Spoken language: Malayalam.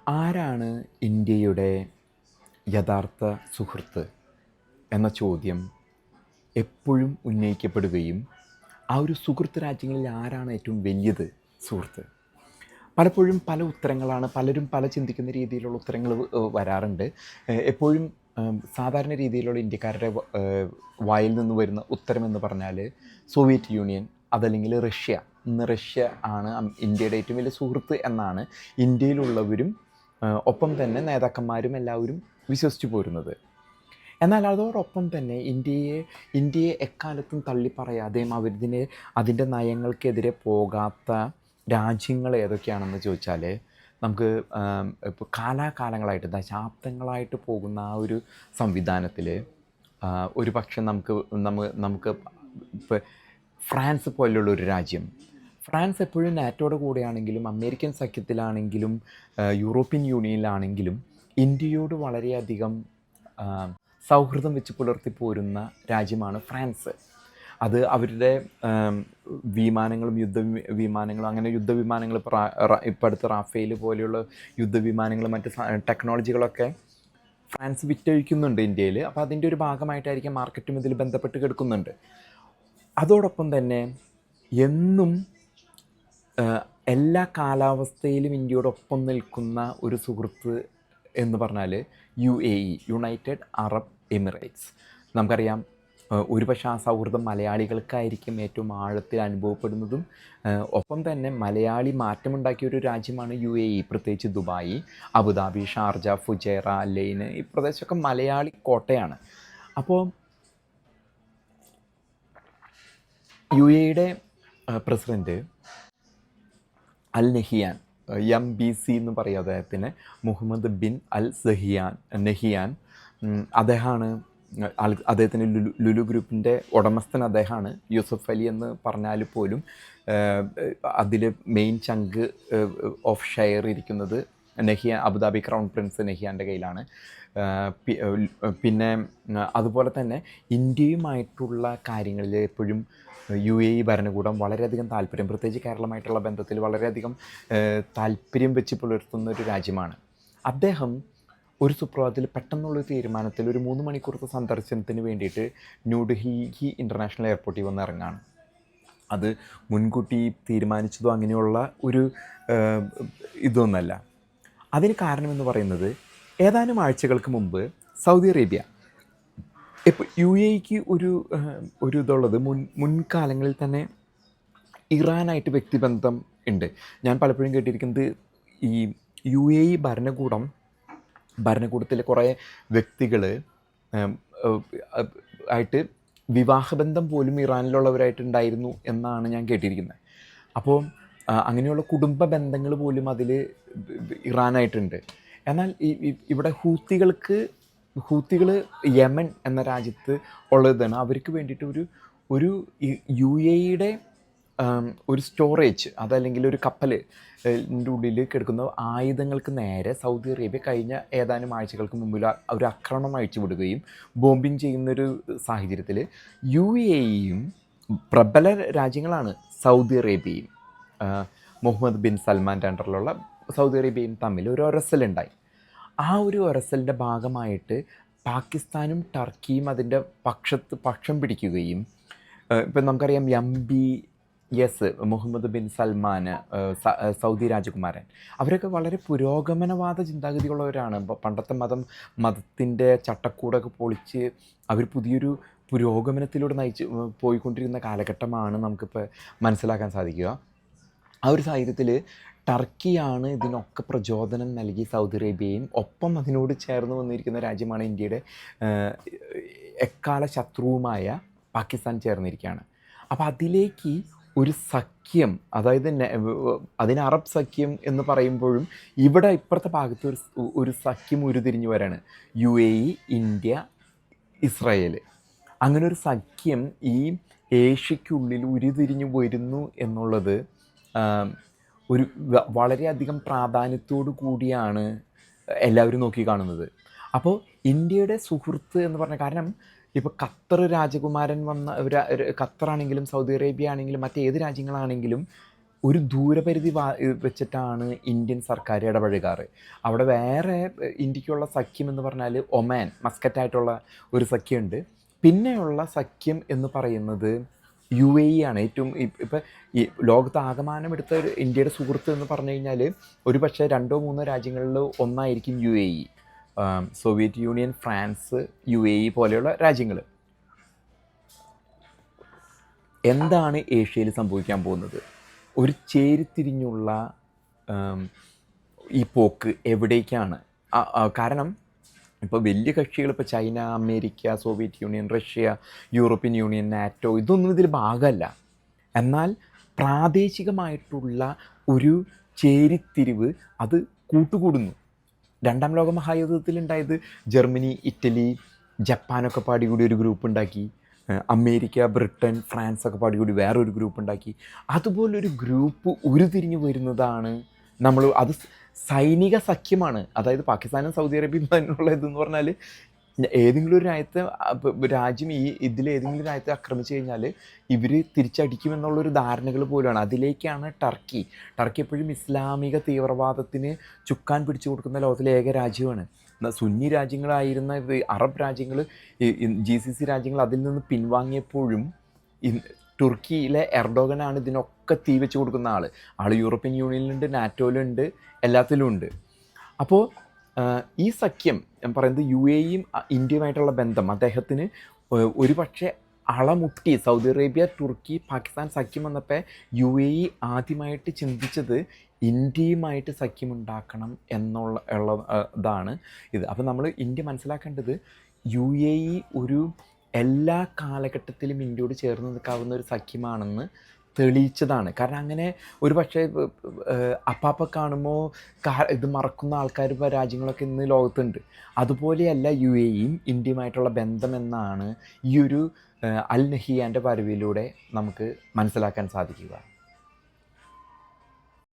ആരാണ് ഇന്ത്യയുടെ യഥാർത്ഥ സുഹൃത്ത് എന്ന ചോദ്യം എപ്പോഴും ഉന്നയിക്കപ്പെടുകയും ആ ഒരു സുഹൃത്ത് രാജ്യങ്ങളിൽ ആരാണ് ഏറ്റവും വലിയത് സുഹൃത്ത്? പലപ്പോഴും പല ഉത്തരങ്ങളാണ്, പലരും പല ചിന്തിക്കുന്ന രീതിയിലുള്ള ഉത്തരങ്ങൾ വരാറുണ്ട്. എപ്പോഴും സാധാരണ രീതിയിലുള്ള ഇന്ത്യക്കാരുടെ വായിൽ നിന്ന് വരുന്ന ഉത്തരമെന്ന് പറഞ്ഞാൽ സോവിയറ്റ് യൂണിയൻ, അതല്ലെങ്കിൽ റഷ്യ. ഇന്ന് റഷ്യ ആണ് ഇന്ത്യയുടെ ഏറ്റവും വലിയ സുഹൃത്ത് എന്നാണ് ഇന്ത്യയിലുള്ളവരും ഒപ്പം തന്നെ നേതാക്കന്മാരും എല്ലാവരും വിശ്വസിച്ചു പോരുന്നത്. എന്നാൽ അതോടൊപ്പം തന്നെ ഇന്ത്യയെ എക്കാലത്തും തള്ളിപ്പറയാതെയും അതിൻ്റെ നയങ്ങൾക്കെതിരെ പോകാത്ത രാജ്യങ്ങൾ ഏതൊക്കെയാണെന്ന് ചോദിച്ചാൽ നമുക്ക് ഇപ്പോൾ കാലാകാലങ്ങളായിട്ട് ദശാബ്ദങ്ങളായിട്ട് പോകുന്ന ആ ഒരു സംവിധാനത്തിൽ ഒരു പക്ഷേ നമുക്ക് ഇപ്പോൾ ഫ്രാൻസ് പോലുള്ളൊരു രാജ്യം, ഫ്രാൻസ് എപ്പോഴും നാറ്റോയുടെ കൂടെയാണെങ്കിലും അമേരിക്കൻ സഖ്യത്തിലാണെങ്കിലും യൂറോപ്യൻ യൂണിയനിലാണെങ്കിലും ഇന്ത്യയോട് വളരെയധികം സൗഹൃദം വെച്ച് പുലർത്തിപ്പോരുന്ന രാജ്യമാണ് ഫ്രാൻസ്. അത് അവരുടെ വിമാനങ്ങളും യുദ്ധവിമാനങ്ങളും അങ്ങനെ യുദ്ധവിമാനങ്ങൾ ഇപ്പോൾ അടുത്ത് റാഫേൽ പോലെയുള്ള യുദ്ധവിമാനങ്ങളും മറ്റ് ടെക്നോളജികളൊക്കെ ഫ്രാൻസ് വിറ്റഴിക്കുന്നുണ്ട് ഇന്ത്യയിൽ. അപ്പോൾ അതിൻ്റെ ഒരു ഭാഗമായിട്ടായിരിക്കും മാർക്കറ്റും ഇതിൽ ബന്ധപ്പെട്ട് കിടക്കുന്നുണ്ട്. അതോടൊപ്പം തന്നെ എന്നും എല്ലാ കാലാവസ്ഥയിലും ഇന്ത്യയോടൊപ്പം നിൽക്കുന്ന ഒരു സുഹൃത്ത് എന്ന് പറഞ്ഞാൽ UAE, യുണൈറ്റഡ് അറബ് എമിറേറ്റ്സ്. നമുക്കറിയാം, ഒരുപക്ഷെ ആ സൗഹൃദം മലയാളികൾക്കായിരിക്കും ഏറ്റവും ആഴത്തിൽ അനുഭവപ്പെടുന്നതും. ഒപ്പം തന്നെ മലയാളി മാറ്റമുണ്ടാക്കിയ ഒരു രാജ്യമാണ് UAE, പ്രത്യേകിച്ച് Dubai, Abu Dhabi, Sharjah, Fujairah, line, ഈ പ്രദേശമൊക്കെ മലയാളി കോട്ടയാണ്. അപ്പോൾ UAEയുടെ പ്രസിഡൻറ്റ് അൽ നഹിയാൻ, MBC എന്ന് പറയും അദ്ദേഹത്തിന്, മുഹമ്മദ് ബിൻ അൽ നഹിയാൻ. അദ്ദേഹമാണ് അദ്ദേഹത്തിന് ലുലു ഗ്രൂപ്പിൻ്റെ ഉടമസ്ഥൻ. അദ്ദേഹമാണ്. യൂസഫ് അലി എന്ന് പറഞ്ഞാൽ പോലും അതിൽ മെയിൻ ചങ്ക് ഓഫ് ഷെയർ ഇരിക്കുന്നത് അബുദാബി ക്രൗൺ പ്രിൻസ് നഹിയാൻ്റെ കയ്യിലാണ്. പിന്നെ അതുപോലെ തന്നെ ഇന്ത്യയുമായിട്ടുള്ള കാര്യങ്ങളിൽ എപ്പോഴും UAE ഭരണകൂടം വളരെയധികം താല്പര്യം, പ്രത്യേകിച്ച് കേരളമായിട്ടുള്ള ബന്ധത്തിൽ വളരെയധികം താല്പര്യം വെച്ച് പുലർത്തുന്ന ഒരു രാജ്യമാണ്. അദ്ദേഹം ഒരു സുപ്രഭാതത്തിൽ പെട്ടെന്നുള്ളൊരു തീരുമാനത്തിൽ ഒരു 3 മണിക്കൂറത്തെ സന്ദർശനത്തിന് വേണ്ടിയിട്ട് ന്യൂഡൽഹി ഇൻ്റർനാഷണൽ എയർപോർട്ടിൽ വന്ന് ഇറങ്ങാണ്. അത് മുൻകൂട്ടി തീരുമാനിച്ചതോ അങ്ങനെയുള്ള ഒരു ഇതൊന്നല്ല. അതിന് കാരണമെന്ന് പറയുന്നത്, ഏതാനും ആഴ്ചകൾക്ക് മുമ്പ് സൗദി അറേബ്യ, ഇപ്പോൾ UAEക്ക് ഒരു ഇതുള്ളത് മുൻകാലങ്ങളിൽ തന്നെ ഇറാനായിട്ട് വ്യക്തിബന്ധം ഉണ്ട്. ഞാൻ പലപ്പോഴും കേട്ടിരിക്കുന്നത്, ഈ UAE ഭരണകൂടത്തിലെ കുറേ വ്യക്തികൾ ആയിട്ട് വിവാഹബന്ധം പോലും ഇറാനിലുള്ളവരായിട്ടുണ്ടായിരുന്നു എന്നാണ് ഞാൻ കേട്ടിരിക്കുന്നത്. അപ്പോൾ അങ്ങനെയുള്ള കുടുംബ ബന്ധങ്ങൾ പോലും അതിൽ ഇറാനായിട്ടുണ്ട്. എന്നാൽ ഇവിടെ ഹൂത്തികൾ യമൻ എന്ന രാജ്യത്ത് ഉള്ളതാണ്. അവർക്ക് വേണ്ടിയിട്ട് ഒരു UAEയുടെ ഒരു സ്റ്റോറേജ്, അതല്ലെങ്കിൽ ഒരു കപ്പലിൻ്റെ ഉള്ളിൽ കിടക്കുന്ന ആയുധങ്ങൾക്ക് നേരെ സൗദി അറേബ്യ കഴിഞ്ഞ ഏതാനും ആഴ്ചകൾക്ക് മുമ്പിൽ ഒരു ആക്രമണം അയച്ചു വിടുകയും ബോംബിങ് ചെയ്യുന്നൊരു സാഹചര്യത്തിൽ UAEയും പ്രബല രാജ്യങ്ങളാണ് സൗദി അറേബ്യയും മുഹമ്മദ് ബിൻ സൽമാൻ്റെ അണ്ടറിലുള്ള സൗദി അറേബ്യയും തമ്മിൽ ഒരു ഒരസലുണ്ടായി. ആ ഒരു ഒരസലിൻ്റെ ഭാഗമായിട്ട് പാകിസ്ഥാനും ടർക്കിയും അതിൻ്റെ പക്ഷം പിടിക്കുകയും, ഇപ്പം നമുക്കറിയാം MBS Muhammad bin Salman, Saudi രാജകുമാരൻ, അവരൊക്കെ വളരെ പുരോഗമനവാദ ചിന്താഗതിയുള്ളവരാണ്. പണ്ടത്തെ മതത്തിൻ്റെ ചട്ടക്കൂടൊക്കെ പൊളിച്ച് അവർ പുതിയൊരു പുരോഗമനത്തിലൂടെ പോയിക്കൊണ്ടിരുന്ന കാലഘട്ടമാണ് നമുക്കിപ്പോൾ മനസ്സിലാക്കാൻ സാധിക്കുക. ആ ഒരു സാഹചര്യത്തിൽ ടർക്കിയാണ് ഇതിനൊക്കെ പ്രചോദനം നൽകി സൗദി അറേബ്യയും ഒപ്പം അതിനോട് ചേർന്ന് വന്നിരിക്കുന്ന രാജ്യമാണ് ഇന്ത്യയുടെ എക്കാല ശത്രുവുമായ പാകിസ്ഥാൻ ചേർന്നിരിക്കുകയാണ്. അപ്പോൾ അതിലേക്ക് ഒരു സഖ്യം, അതായത് അതിന് അറബ് സഖ്യം എന്ന് പറയുമ്പോഴും ഇവിടെ ഇപ്പുറത്തെ ഭാഗത്ത് ഒരു സഖ്യം ഉരുതിരിഞ്ഞു വരാണ്. UAE, India, Israel. അങ്ങനെ ഒരു സഖ്യം ഈ ഏഷ്യയ്ക്കുള്ളിൽ ഉരുതിരിഞ്ഞു വരുന്നു എന്നുള്ളത് വളരെയധികം പ്രാധാന്യത്തോടു കൂടിയാണ് എല്ലാവരും നോക്കി കാണുന്നത്. അപ്പോൾ ഇന്ത്യയുടെ സുഹൃത്ത് എന്ന് പറഞ്ഞ, കാരണം ഇപ്പോൾ ഖത്തർ രാജകുമാരൻ വന്ന ഖത്തറാണെങ്കിലും സൗദി അറേബ്യ ആണെങ്കിലും മറ്റേത് രാജ്യങ്ങളാണെങ്കിലും ഒരു ദൂരപരിധി വെച്ചിട്ടാണ് ഇന്ത്യൻ സർക്കാർ ഇടപഴകാറ്. അവിടെ വേറെ ഇന്ത്യക്കുള്ള സഖ്യം എന്ന് പറഞ്ഞാൽ ഒമാൻ, മസ്കറ്റായിട്ടുള്ള ഒരു സഖ്യമുണ്ട്. പിന്നെയുള്ള സഖ്യം എന്ന് പറയുന്നത് UAE ആണ്. ഏറ്റവും ഇപ്പം ഈ ലോകത്ത് ആകമാനം എടുത്ത ഒരു ഇന്ത്യയുടെ സുഹൃത്ത് എന്ന് പറഞ്ഞു കഴിഞ്ഞാൽ ഒരു പക്ഷേ 2-3 രാജ്യങ്ങളിൽ ഒന്നായിരിക്കും UAE. Soviet union, France, UAE പോലെയുള്ള രാജ്യങ്ങൾ. എന്താണ് ഏഷ്യയിൽ സംഭവിക്കാൻ പോകുന്നത്? ഒരു ചേരിതിരിഞ്ഞുള്ള ഈ പോക്ക് എവിടേക്കാണ്? കാരണം ഇപ്പോൾ വലിയ കക്ഷികൾ, ഇപ്പോൾ China, America, Soviet union, Russia, European union, NATO, ഇതൊന്നും ഇതിൽ ഭാഗമല്ല. എന്നാൽ പ്രാദേശികമായിട്ടുള്ള ഒരു ചേരിത്തിരിവ് അത് കൂട്ടുകൂടുന്നു. 2ാം ലോക മഹായുദ്ധത്തിലുണ്ടായത് ജർമ്മനി, ഇറ്റലി, ജപ്പാനൊക്കെ പാടി കൂടി ഒരു ഗ്രൂപ്പ് ഉണ്ടാക്കി. അമേരിക്ക, ബ്രിട്ടൻ, ഫ്രാൻസ് ഒക്കെ പാടി കൂടി വേറൊരു ഗ്രൂപ്പ് ഉണ്ടാക്കി. അതുപോലൊരു ഗ്രൂപ്പ് ഉരുതിരിഞ്ഞു വരുന്നതാണ് നമ്മൾ. അത് സൈനിക സഖ്യമാണ്. അതായത് പാകിസ്ഥാനും സൗദി അറേബ്യയും തന്നെയുള്ള ഇതെന്ന് പറഞ്ഞാൽ ഏതെങ്കിലും ഒരു രാജ്യം ഇതിലേതെങ്കിലും രാജ്യത്തെ ആക്രമിച്ചു കഴിഞ്ഞാൽ ഇവർ തിരിച്ചടിക്കുമെന്നുള്ളൊരു ധാരണകൾ പോലെയാണ്. അതിലേക്കാണ് ടർക്കി എപ്പോഴും ഇസ്ലാമിക തീവ്രവാദത്തിന് ചുക്കാൻ പിടിച്ചു കൊടുക്കുന്ന ലോകത്തിലെ ഏക രാജ്യമാണ്. സുന്നി രാജ്യങ്ങളായിരുന്ന അറബ് രാജ്യങ്ങൾ, GCC രാജ്യങ്ങൾ അതിൽ നിന്ന് പിൻവാങ്ങിയപ്പോഴും തുർക്കിയിലെ എർഡോഗനാണ് ഇതിനൊക്കെ തീ വെച്ച് കൊടുക്കുന്ന ആൾ യൂറോപ്യൻ യൂണിയനിലുണ്ട്, നാറ്റോയിലുണ്ട്, എല്ലാത്തിലും ഉണ്ട്. അപ്പോൾ ഈ സഖ്യം ഞാൻ പറയുന്നത് UAEയും ഇന്ത്യയുമായിട്ടുള്ള ബന്ധം അദ്ദേഹത്തിന് ഒരു പക്ഷേ അളമുട്ടി. സൗദി അറേബ്യ, തുർക്കി, പാകിസ്ഥാൻ സഖ്യം വന്നപ്പോൾ UAE ആദ്യമായിട്ട് ചിന്തിച്ചത് ഇന്ത്യയുമായിട്ട് സഖ്യമുണ്ടാക്കണം ഇതാണ് ഇത്. അപ്പോൾ നമ്മൾ ഇന്ത്യ മനസ്സിലാക്കേണ്ടത് UAE ഒരു എല്ലാ കാലഘട്ടത്തിലും ഇന്ത്യയോട് ചേർന്ന് നിൽക്കാവുന്ന ഒരു സഖ്യമാണെന്ന് തെളിയിച്ചതാണ്. കാരണം അങ്ങനെ ഒരു പക്ഷേ അപ്പാപ്പ കാണുമ്പോൾ ഇത് മറക്കുന്ന ആൾക്കാർ രാജ്യങ്ങളൊക്കെ ഇന്ന് ലോകത്തുണ്ട്. അതുപോലെയല്ല UAEയും ഇന്ത്യയുമായിട്ടുള്ള ബന്ധമെന്നാണ് ഈ ഒരു അൽ നഹിയാൻ്റെ വരവിലൂടെ നമുക്ക് മനസ്സിലാക്കാൻ സാധിക്കുക.